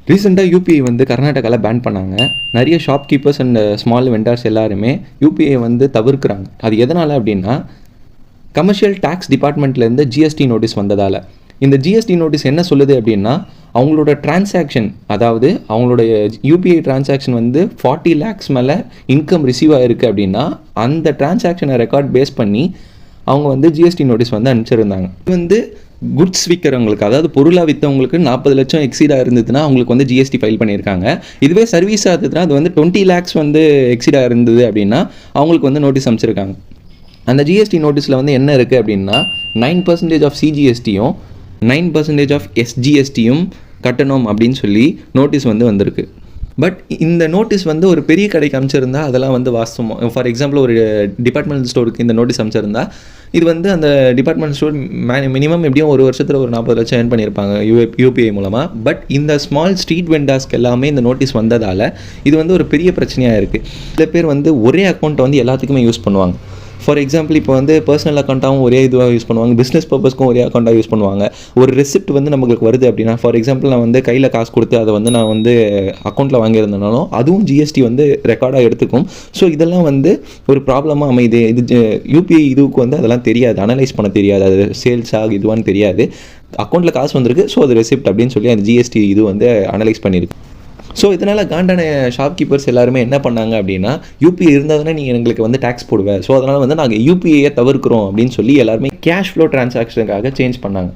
ரீசெண்டாக யூபிஐ வந்து கர்நாடகாவில் பேன் பண்ணாங்க. நிறைய ஷாப்கீப்பர்ஸ் அண்ட் ஸ்மால் வெண்டர்ஸ் எல்லாருமே யூபிஐ வந்து தவிர்க்கிறாங்க. அது எதனால் அப்படின்னா, கமர்ஷியல் டேக்ஸ் டிபார்ட்மெண்ட்லேருந்து ஜிஎஸ்டி நோட்டீஸ் வந்ததால். இந்த ஜிஎஸ்டி நோட்டீஸ் என்ன சொல்லுது அப்படின்னா, அவங்களோட டிரான்சாக்ஷன், அதாவது அவங்களுடைய யூபிஐ டிரான்சாக்ஷன் வந்து 40 lakhs மேலே இன்கம் ரிசீவ் ஆகிருக்கு அப்படின்னா, அந்த டிரான்சாக்ஷனை ரெக்கார்ட் பேஸ் பண்ணி அவங்க வந்து ஜிஎஸ்டி நோட்டீஸ் வந்து அனுப்பிச்சிருந்தாங்க. இது வந்து குட்ஸ் விற்கிறவங்களுக்கு, அதாவது பொருளாக விற்றவங்களுக்கு 40 லட்சம் எக்ஸீடாக இருந்ததுன்னா அவங்களுக்கு வந்து ஜிஎஸ்டி ஃபைல் பண்ணியிருக்காங்க. இதுவே சர்வீஸாக இருந்ததுன்னா அது வந்து 20 lakhs வந்து எக்ஸீடாக இருந்தது அப்படின்னா அவங்களுக்கு வந்து நோட்டீஸ் அனுப்பிச்சிருக்காங்க. அந்த ஜிஎஸ்டி நோட்டீஸில் வந்து என்ன இருக்குது அப்படின்னா, 9% ஆஃப் சிஜிஎஸ்டியும் 9% ஆஃப் எஸ்ஜிஎஸ்டியும் கட்டணும் அப்படின்னு சொல்லி நோட்டீஸ் வந்து வந்திருக்கு. பட் இந்த நோட்டீஸ் வந்து ஒரு பெரிய கடைக்கு அமைச்சிருந்தா அதெல்லாம் வந்து வாஸ்தவம். ஃபார் எக்ஸாம்பிள், ஒரு டிபார்ட்மெண்டல் ஸ்டோருக்கு இந்த நோட்டீஸ் அமைச்சிருந்தா இது வந்து அந்த டிபார்ட்மெண்ட் ஸ்டோர் மினிமம் எப்படியும் ஒரு வருஷத்தில் ஒரு 40 லட்சம் ஏர்ன் பண்ணியிருப்பாங்க யூபிஐ மூலமாக. பட் இந்த ஸ்மால் ஸ்ட்ரீட் வெண்டார்ஸ்க்கு எல்லாமே இந்த நோட்டீஸ் வந்ததால் இது வந்து ஒரு பெரிய பிரச்சனையாக இருக்குது. சில பேர் வந்து ஒரே அக்கௌண்ட்டை வந்து எல்லாத்துக்குமே யூஸ் பண்ணுவாங்க. ஃபார் எக்ஸாம்பிள், இப்போ வந்து பர்சனல் அக்கௌண்ட்டாகவும் ஒரே இதுவாக யூஸ் பண்ணுவாங்க, பிஸ்னஸ் பர்பஸ்க்கும் ஒரே அக்கௌண்ட்டாக யூஸ் பண்ணுவாங்க. ஒரு ரெசிப்ட் வந்து நம்மளுக்கு வருது அப்படின்னா, ஃபார் எக்ஸாம்பிள் நான் வந்து கையில் காசு கொடுத்து அதை வந்து நான் வந்து அக்கௌண்ட்டில் வாங்கியிருந்தனாலும் அதுவும் ஜிஎஸ்டி வந்து ரெக்கார்டாக எடுத்துக்கும். ஸோ இதெல்லாம் வந்து ஒரு ப்ராப்ளமாக அமையுது. இது யூபிஐ இதுக்கு வந்து அதெல்லாம் தெரியாது, அனலைஸ் பண்ண தெரியாது, அது சேல்ஸாக இதுவான்னு தெரியாது. அக்கௌண்ட்டில் காசு வந்திருக்கு, ஸோ அது ரெசிப்ட் அப்படின்னு சொல்லி அந்த ஜிஎஸ்டி இது வந்து அனலைஸ் பண்ணியிருக்கு. ஸோ இதனால் காண்டான ஷாப்கீப்பர்ஸ் எல்லாருமே என்ன பண்ணாங்க அப்படின்னா, யூபிஐ இருந்தால் நீ எங்களுக்கு வந்து டேக்ஸ் போடுவேன், ஸோ அதனால் வந்து நாங்கள் யூபிஐயை தவிர்க்கிறோம் அப்படின்னு சொல்லி எல்லாருமே கேஷ் ஃப்ளோ டிரான்சாக்ஷனுக்காக சேஞ்ச் பண்ணாங்க.